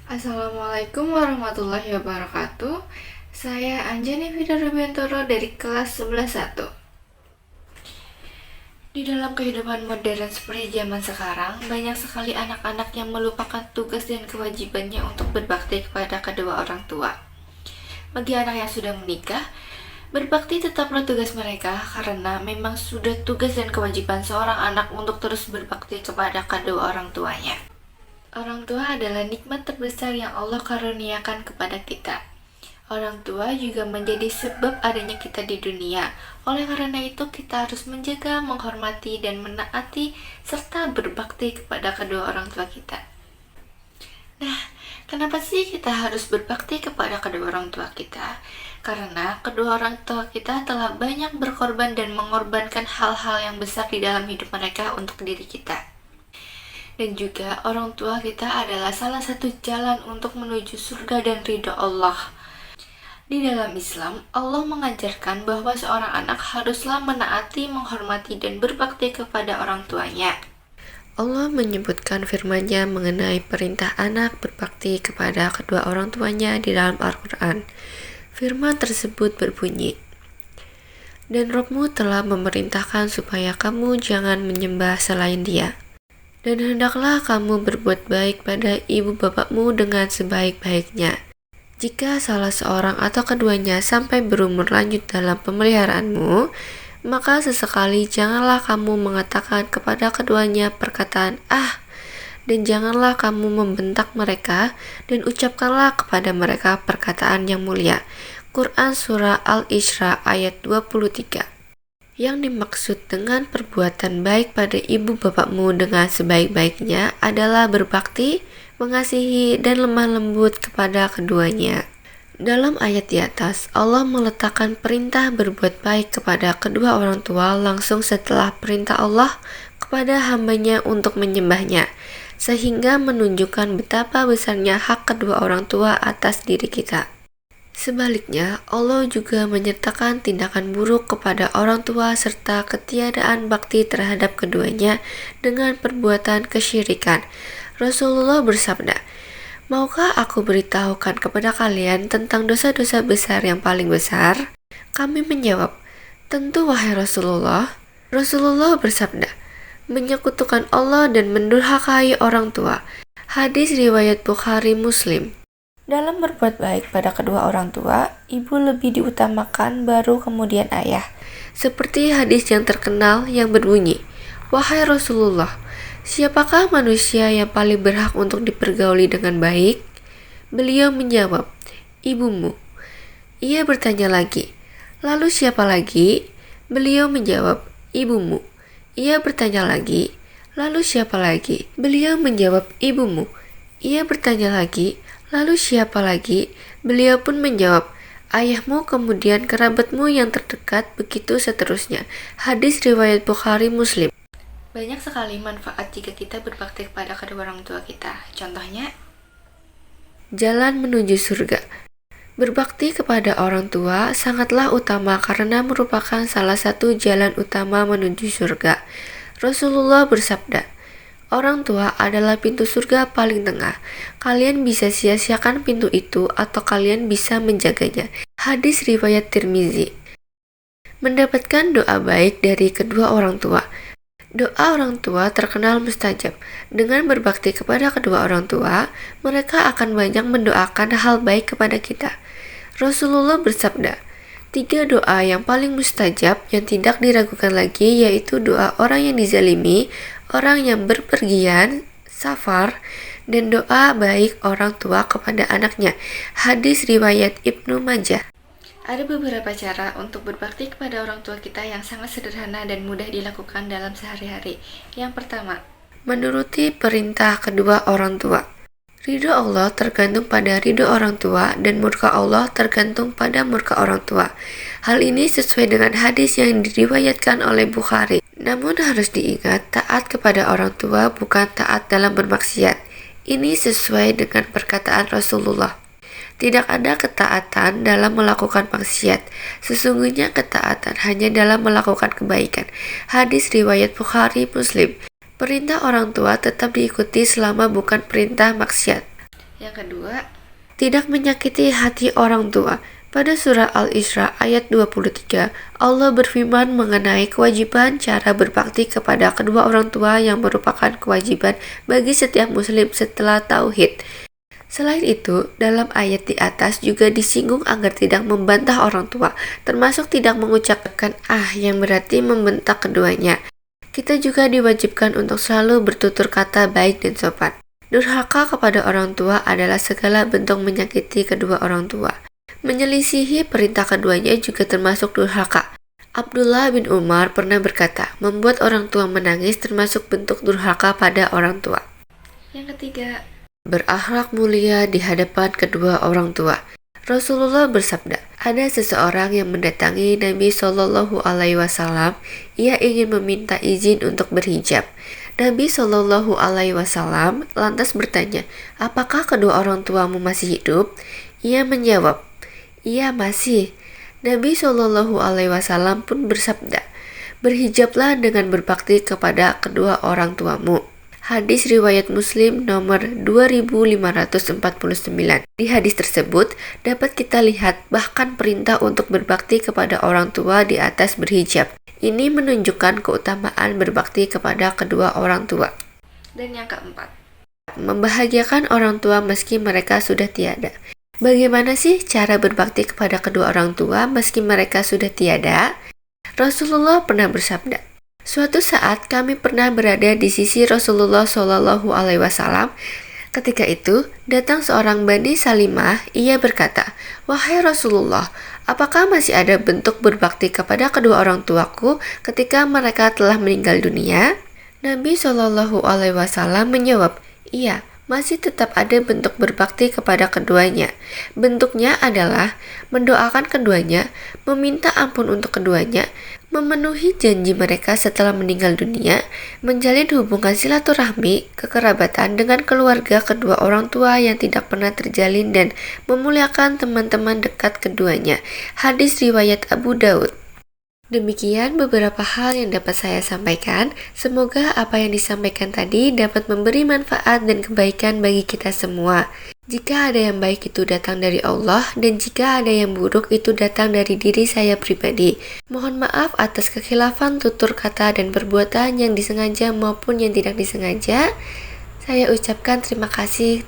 Assalamualaikum warahmatullahi wabarakatuh. Saya Anjani Vida Rubiantoro dari kelas 11.1. Di dalam kehidupan modern seperti zaman sekarang, banyak sekali anak-anak yang melupakan tugas dan kewajibannya untuk berbakti kepada kedua orang tua. Bagi anak yang sudah menikah, berbakti tetaplah tugas mereka karena memang sudah tugas dan kewajiban seorang anak untuk terus berbakti kepada kedua orang tuanya. Orang tua adalah nikmat terbesar yang Allah karuniakan kepada kita. Orang tua juga menjadi sebab adanya kita di dunia. Oleh karena itu, kita harus menjaga, menghormati, dan menaati, serta berbakti kepada kedua orang tua kita. Nah, kenapa sih kita harus berbakti kepada kedua orang tua kita? Karena kedua orang tua kita telah banyak berkorban dan mengorbankan hal-hal yang besar di dalam hidup mereka untuk diri kita. Dan juga orang tua kita adalah salah satu jalan untuk menuju surga dan ridha Allah. Di dalam Islam, Allah mengajarkan bahwa seorang anak haruslah menaati, menghormati, dan berbakti kepada orang tuanya. Allah menyebutkan firman-Nya mengenai perintah anak berbakti kepada kedua orang tuanya di dalam Al-Quran. Firman tersebut berbunyi, "Dan Rabb-Mu telah memerintahkan supaya kamu jangan menyembah selain Dia. Dan hendaklah kamu berbuat baik pada ibu bapakmu dengan sebaik-baiknya. Jika salah seorang atau keduanya sampai berumur lanjut dalam pemeliharaanmu, maka sesekali janganlah kamu mengatakan kepada keduanya perkataan 'ah', dan janganlah kamu membentak mereka, dan ucapkanlah kepada mereka perkataan yang mulia." Quran Surah Al-Isra ayat 23. Yang dimaksud dengan perbuatan baik pada ibu bapakmu dengan sebaik-baiknya adalah berbakti, mengasihi, dan lemah lembut kepada keduanya. Dalam ayat di atas, Allah meletakkan perintah berbuat baik kepada kedua orang tua langsung setelah perintah Allah kepada hambanya untuk menyembahnya, sehingga menunjukkan betapa besarnya hak kedua orang tua atas diri kita. Sebaliknya, Allah juga menyertakan tindakan buruk kepada orang tua serta ketiadaan bakti terhadap keduanya dengan perbuatan kesyirikan. Rasulullah bersabda, "Maukah aku beritahukan kepada kalian tentang dosa-dosa besar yang paling besar?" Kami menjawab, "Tentu wahai Rasulullah." Rasulullah bersabda, "Menyekutukan Allah dan mendurhakai orang tua." Hadis riwayat Bukhari Muslim. Dalam berbuat baik pada kedua orang tua, ibu lebih diutamakan baru kemudian ayah. Seperti hadis yang terkenal yang berbunyi, "Wahai Rasulullah, siapakah manusia yang paling berhak untuk dipergauli dengan baik?" Beliau menjawab, "Ibumu." Ia bertanya lagi, "Lalu siapa lagi?" Beliau menjawab, "Ibumu." Ia bertanya lagi, "Lalu siapa lagi?" Beliau menjawab, "Ibumu." Ia bertanya lagi, "Lalu siapa lagi?" Beliau pun menjawab, "Ayahmu, kemudian kerabatmu yang terdekat, begitu seterusnya." Hadis riwayat Bukhari Muslim. Banyak sekali manfaat jika kita berbakti kepada kedua orang tua kita. Contohnya, jalan menuju surga. Berbakti kepada orang tua sangatlah utama karena merupakan salah satu jalan utama menuju surga. Rasulullah bersabda, "Orang tua adalah pintu surga paling tengah. Kalian bisa sia-siakan pintu itu atau kalian bisa menjaganya." Hadis riwayat Tirmizi. Mendapatkan doa baik dari kedua orang tua. Doa orang tua terkenal mustajab. Dengan berbakti kepada kedua orang tua, mereka akan banyak mendoakan hal baik kepada kita. Rasulullah bersabda, 3 doa yang paling mustajab yang tidak diragukan lagi yaitu doa orang yang dizalimi, orang yang berpergian, safar, dan doa baik orang tua kepada anaknya. Hadis riwayat Ibnu Majah. Ada beberapa cara untuk berbakti kepada orang tua kita yang sangat sederhana dan mudah dilakukan dalam sehari-hari. Yang pertama, menuruti perintah kedua orang tua. Ridho Allah tergantung pada ridho orang tua dan murka Allah tergantung pada murka orang tua. Hal ini sesuai dengan hadis yang diriwayatkan oleh Bukhari. Namun harus diingat, taat kepada orang tua bukan taat dalam bermaksiat. Ini sesuai dengan perkataan Rasulullah. Tidak ada ketaatan dalam melakukan maksiat. Sesungguhnya ketaatan hanya dalam melakukan kebaikan. Hadis riwayat Bukhari Muslim. Perintah orang tua tetap diikuti selama bukan perintah maksiat. Yang kedua, tidak menyakiti hati orang tua. Pada surah Al-Isra ayat 23, Allah berfirman mengenai kewajiban cara berbakti kepada kedua orang tua yang merupakan kewajiban bagi setiap muslim setelah tauhid. Selain itu, dalam ayat di atas juga disinggung agar tidak membantah orang tua, termasuk tidak mengucapkan yang berarti membentak keduanya. Kita juga diwajibkan untuk selalu bertutur kata baik dan sopan. Durhaka kepada orang tua adalah segala bentuk menyakiti kedua orang tua. Menyelisihi perintah keduanya juga termasuk durhaka. Abdullah bin Umar pernah berkata, membuat orang tua menangis termasuk bentuk durhaka pada orang tua. Yang ketiga, berakhlak mulia di hadapan kedua orang tua. Rasulullah bersabda, ada seseorang yang mendatangi Nabi Shallallahu Alaihi Wasallam. Ia ingin meminta izin untuk berhijab. Nabi Shallallahu Alaihi Wasallam lantas bertanya, apakah kedua orang tuamu masih hidup? Ia menjawab, iya masih. Nabi Shallallahu Alaihi Wasallam pun bersabda, berhijablah dengan berbakti kepada kedua orang tuamu. Hadis riwayat Muslim nomor 2549. Di hadis tersebut dapat kita lihat bahkan perintah untuk berbakti kepada orang tua di atas berhijab. Ini menunjukkan keutamaan berbakti kepada kedua orang tua. Dan yang keempat, membahagiakan orang tua meski mereka sudah tiada. Bagaimana sih cara berbakti kepada kedua orang tua meski mereka sudah tiada? Rasulullah pernah bersabda, suatu saat kami pernah berada di sisi Rasulullah Shallallahu Alaihi Wasallam. Ketika itu datang seorang Bani Salimah. Ia berkata, wahai Rasulullah, apakah masih ada bentuk berbakti kepada kedua orang tuaku ketika mereka telah meninggal dunia? Nabi Shallallahu Alaihi Wasallam menjawab, iya, masih tetap ada bentuk berbakti kepada keduanya. Bentuknya adalah mendoakan keduanya, meminta ampun untuk keduanya, memenuhi janji mereka setelah meninggal dunia, menjalin hubungan silaturahmi, kekerabatan dengan keluarga kedua orang tua yang tidak pernah terjalin, dan memuliakan teman-teman dekat keduanya. Hadis riwayat Abu Daud. Demikian beberapa hal yang dapat saya sampaikan. Semoga apa yang disampaikan tadi dapat memberi manfaat dan kebaikan bagi kita semua. Jika ada yang baik itu datang dari Allah, dan jika ada yang buruk itu datang dari diri saya pribadi. Mohon maaf atas kekhilafan tutur kata dan perbuatan yang disengaja maupun yang tidak disengaja. Saya ucapkan terima kasih.